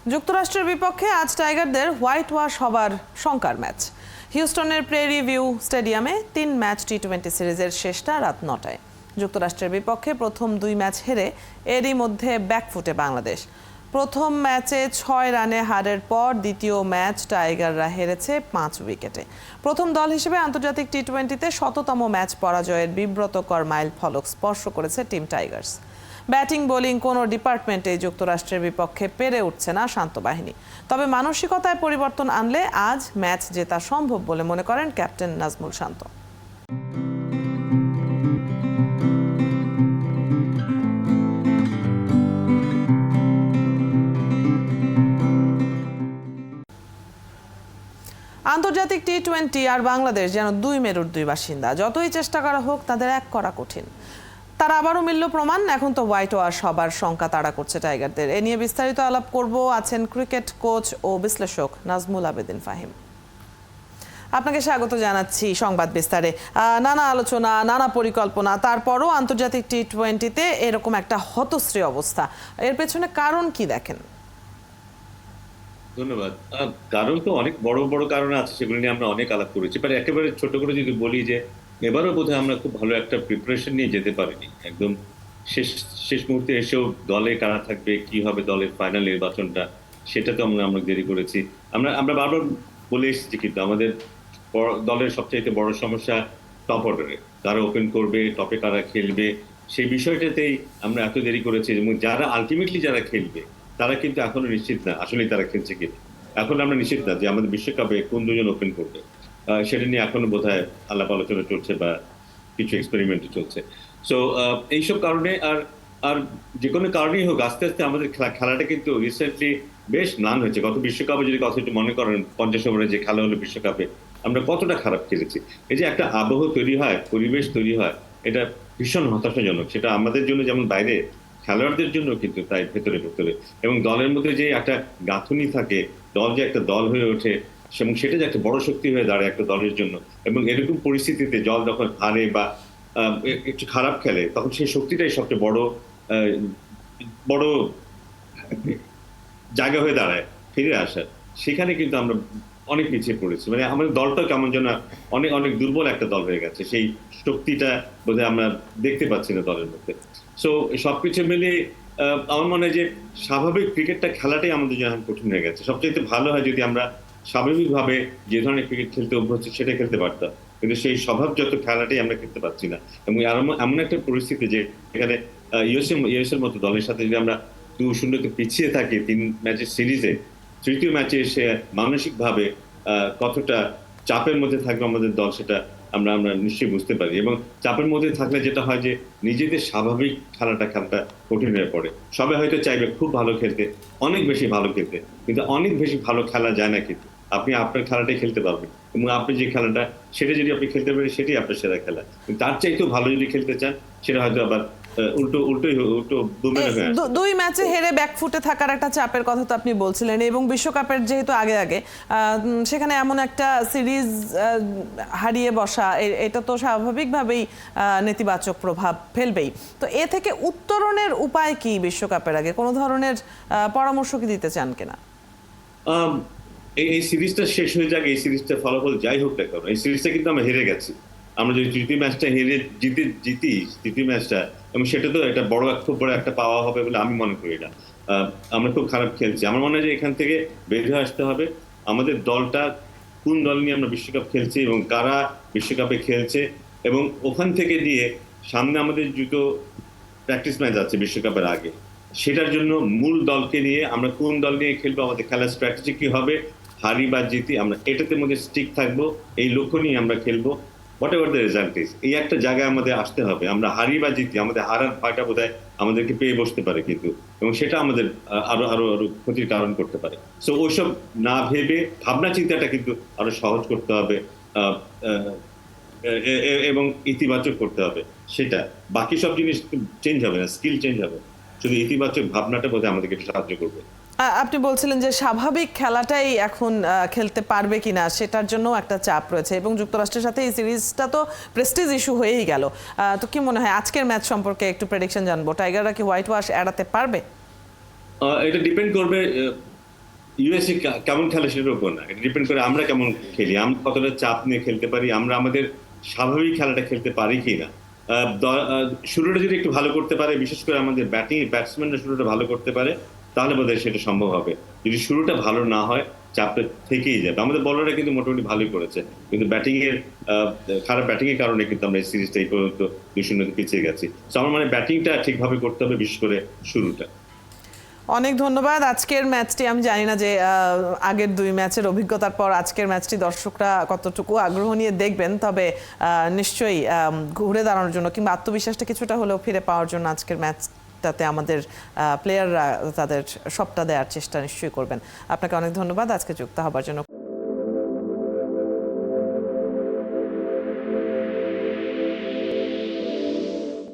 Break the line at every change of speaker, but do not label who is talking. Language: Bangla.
যুক্তরাষ্ট্রের বিপক্ষে আজ টাইগারদের হোয়াইট ওয়াশ হবার শঙ্কার ম্যাচ। হিউস্টনের প্রেরি ভিউ স্টেডিয়ামে ৩ ম্যাচ টি-20 সিরিজের শেষটা রাত ৯টায়। যুক্তরাষ্ট্রের বিপক্ষে প্রথম ২ ম্যাচ হেরে এরই মধ্যে ব্যাকফুটে বাংলাদেশ। প্রথম ম্যাচে ৬ রানে হারের পর দ্বিতীয় ম্যাচ টাইগাররা হেরেছে ৫ উইকেটে। প্রথম দল হিসেবে আন্তর্জাতিক টি-20তে ১০০তম ম্যাচ পরাজয়ের বিব্রতকর মাইল ফলক স্পর্শ করেছে টিম টাইগার্স। ব্যাটিং বোলিং কোনো ডিপার্টমেন্টে যুক্তরাষ্ট্রের বিপক্ষে পেরে উঠছে না শান্ত বাহিনী। তবে মানসিকতায় পরিবর্তন আনলে আজ ম্যাচ জেতা সম্ভব বলে মনে করেন ক্যাপ্টেন নাজমুল শান্ত। আন্তর্জাতিক টি-20 আর বাংলাদেশ যেন দুই মেরুর দুই বাসিন্দা। যতই চেষ্টা করা হোক তাদের এক করা কঠিন। তার আবারও মিলল প্রমাণ, এখন তো হোয়াইট ওয়াশ হবার শঙ্কা তাড়া করছে টাইগারদের। এ নিয়ে বিস্তারিত আলাপ করব, আছেন ক্রিকেট কোচ ও বিশ্লেষক নাজমুল আবেদিন ফাহিম। আপনাকে স্বাগত জানাচ্ছি সংবাদ বিস্তারে। নানা আলোচনা, নানা পরিকল্পনা, তারপরও আন্তর্জাতিক টি-20তে এরকম একটা হতশ্রী অবস্থা, এর পেছনে কারণ কি দেখেন?
ধন্যবাদ। কারণ তো অনেক বড় বড় কারণ আছে, সেগুলো নিয়ে আমরা অনেক আলাপ করেছি। বাট একেবারে ছোট করে যদি বলি যে এবারও বোধহয় আমরা খুব ভালো একটা প্রিপারেশন নিয়ে যেতে পারিনি। একদম শেষ মুহূর্তে এসেও দলে কারা থাকবে, কি হবে দলের ফাইনাল নির্বাচনটা, সেটা তো আমরা দেরি করেছি। আমরা বারবার বলে এসেছি, কিন্তু আমাদের দলের সবচাইতে বড় সমস্যা টপ অর্ডারে কারা ওপেন করবে, টপে কারা খেলবে, সেই বিষয়টাতেই আমরা এত দেরি করেছি। এবং যারা আলটিমেটলি যারা খেলবে তারা কিন্তু এখনো নিশ্চিত না আসলে তারা খেলছে কিনা। এখন আমরা নিশ্চিত না যে আমাদের বিশ্বকাপে কোন দুজন ওপেন করবে, সেটা নিয়ে এখনো বোধহয় আলাপ আলোচনা চলছে বা কিছু এক্সপেরিমেন্ট চলছে। সো এইসব কারণে আর যে কোনো কারণেই হোক, আস্তে আস্তে আমাদের খেলাটা কিন্তু রিসেন্টলি বেশ ম্লান হয়েছে। গত বিশ্বকাপে যদি কথা একটু মনে করেন, 50 ওভারে যে খেলা হলো বিশ্বকাপে, আমরা কতটা খারাপ খেলেছি। এই যে একটা আবহ তৈরি হয়, পরিবেশ তৈরি হয়, এটা ভীষণ হতাশাজনক। সেটা আমাদের জন্য যেমন বাইরে, খেলোয়াড়দের জন্য কিন্তু তাই ভেতরে ভেতরে। এবং দলের মধ্যে যে একটা গাঁথুনি থাকে, দল যে একটা দল হয়ে ওঠে, এবং সেটা যে একটা বড় শক্তি হয়ে দাঁড়ায় একটা দলের জন্য। এবং এরকম পরিস্থিতিতে দল যখন হারে বা একটু খারাপ খেলে, তখন সেই শক্তিটাই সবচেয়ে বড় জায়গা হয়ে দাঁড়ায় ফিরে আসার। সেখানে কিন্তু আমরা অনেক পিছিয়ে পড়েছি। মানে আমাদের দলটাও কেমন যেন অনেক অনেক দুর্বল একটা দল হয়ে গেছে। সেই শক্তিটা বোধহয় আমরা দেখতে পাচ্ছি না দলের মধ্যে। সো সবকিছু মিলিয়ে আমার মনে হয় যে স্বাভাবিক ক্রিকেটটা খেলাটাই আমাদের জন্য এখন কঠিন হয়ে গেছে। সবচেয়ে ভালো হয় যদি আমরা স্বাভাবিকভাবে যে ধরনের ক্রিকেট খেলতে অভ্যস্ত সেটা খেলতে পারতাম, কিন্তু সেই স্বভাবজাত খেলাটাই আমরা খেলতে পারছি না। এবং এমন একটা পরিস্থিতি যে এখানে ইউএস এর মতো দলের সাথে যদি আমরা 2-0 পিছিয়ে থাকি 3 ম্যাচের সিরিজে, তৃতীয় ম্যাচে এসে মানসিকভাবে কতটা চাপের মধ্যে থাকবে আমাদের দল, সেটা আমরা নিশ্চয়ই বুঝতে পারি। এবং চাপের মধ্যে থাকলে যেটা হয় যে নিজেদের স্বাভাবিক খেলাটা কঠিন হয়ে পড়ে। সবাই হয়তো চাইবে খুব ভালো খেলতে, অনেক বেশি ভালো খেলতে, কিন্তু অনেক বেশি ভালো খেলা যায় না। কিন্তু আপনি আপনার খেলাটাই খেলতে পারবেন, এবং আপনি যে খেলাটা সেটা যদি আপনি খেলতে পারেন, সেটাই আপনার সেরা খেলা। তার চাইতেও ভালো যদি খেলতে চান, সেটা হয়তো আবার উল্টো
দুই ম্যাচে হেরে ব্যাকফুটে থাকার একটা চাপের কথা তো আপনি বলছিলেন, এবং বিশ্বকাপের যেহেতু আগে সেখানে এমন একটা সিরিজ হারিয়ে বসা, এটা তো স্বাভাবিকভাবেই নেতিবাচক প্রভাব ফেলবেই। তো এ থেকে উত্তরণের উপায় কি? বিশ্বকাপের আগে কোনো ধরনের পরামর্শ কি দিতে চান কিনা?
এই সিরিজটা শেষ হয়ে যাক, এই সিরিজটা ফলাফল যাই হোক না কেন, এই সিরিজটা কিন্তু আমরা হেরে গেছি। আমরা যদি তৃতীয় ম্যাচটা জিতি তৃতীয় ম্যাচটা, এবং সেটা তো একটা খুব বড় একটা পাওয়া হবে বলে আমি মনে করি না। আমরা খুব খারাপ খেলছি। আমার মনে হয় যে এখান থেকে বের হয়ে আসতে হবে। আমাদের দলটা কোন দল নিয়ে আমরা বিশ্বকাপ খেলছি এবং কারা বিশ্বকাপে খেলছে, এবং ওখান থেকে দিয়ে সামনে আমাদের দুটো প্র্যাকটিস ম্যাচ আছে বিশ্বকাপের আগে, সেটার জন্য মূল দলকে নিয়ে আমরা কোন দল নিয়ে খেলবো, আমাদের খেলার স্ট্র্যাটেজি কি হবে, হারি বা জিতি আমরা এটাতে মধ্যে স্টিক থাকবো, এই লক্ষ্য নিয়ে আমরা খেলবো। What ever the result is, এই একটা জায়গায় আমাদের আসতে হবে। আমরা হারি বা জিতি, আমাদের হারার ভয়টা বোধহয় আমাদেরকে পেয়ে বসতে পারে কিন্তু, এবং সেটা আমাদের আরো আরো আরো ক্ষতির কারণ করতে পারে। সো ওইসব না ভেবে ভাবনা চিন্তাটা কিন্তু আরো সহজ করতে হবে এবং ইতিবাচক করতে হবে। সেটা বাকি সব জিনিস চেঞ্জ হবে না, স্কিল চেঞ্জ হবে, শুধু ইতিবাচক ভাবনাটা বোধহয় আমাদেরকে সাহায্য করবে।
আপনি বলছিলেন যে স্বাভাবিক খেলাটাই এখন খেলতে পারবে কিনা সেটার জন্য একটা চাপ রয়েছে, এবং যুক্তরাষ্ট্রের সাথে এই সিরিজটা তো প্রেস্টিজ ইস্যু হয়েই গেল। তো কি মনে হয় আজকের ম্যাচ সম্পর্কে একটু প্রেডিকশন জানবো, টাইগাররা কি হোয়াইট ওয়াশ এড়াতে পারবে?
এটা ডিপেন্ড করবে ইউএসএ কেমন খেলে সেটার উপর না, এটা ডিপেন্ড করে আমরা কেমন খেলি, আমরা কতটা চাপ নিয়ে খেলতে পারি, আমরা আমাদের স্বাভাবিক খেলাটা খেলতে পারি কিনা। শুরুটা যদি একটু ভালো করতে পারে, বিশেষ করে আমাদের ব্যাটসম্যানরা শুরুটা ভালো করতে পারে, তাহলে বোধহয় সেটা সম্ভব হবে। যদি শুরুটা ভালো না হয়, চাপটা থেকেই যাবে। আমাদের বলাররা কিন্তু মোটামুটি ভালোই করেছে, কিন্তু খারাপ ব্যাটিং এর কারণে কিন্তু আমরা এই সিরিজটা এই পর্যন্ত 2-0 পিছিয়ে গেছি। তো আমার মানে ব্যাটিংটা ঠিকভাবে করতে হবে, বিশেষ করে শুরুটা।
অনেক ধন্যবাদ। আজকের ম্যাচটি আমি জানি না যে আগের দুই ম্যাচের অভিজ্ঞতার পর আজকের ম্যাচটি দর্শকরা কতটুকু আগ্রহ নিয়ে দেখবেন, তবে নিশ্চয়ই ঘুরে দাঁড়ানোর জন্য কিংবা আত্মবিশ্বাসটা কিছুটা হলেও ফিরে পাওয়ার জন্য আজকের ম্যাচটাতে আমাদের প্লেয়াররা তাদের সবটা দেওয়ার চেষ্টা নিশ্চয়ই করবেন। আপনাকে অনেক ধন্যবাদ আজকে যুক্ত হবার জন্য।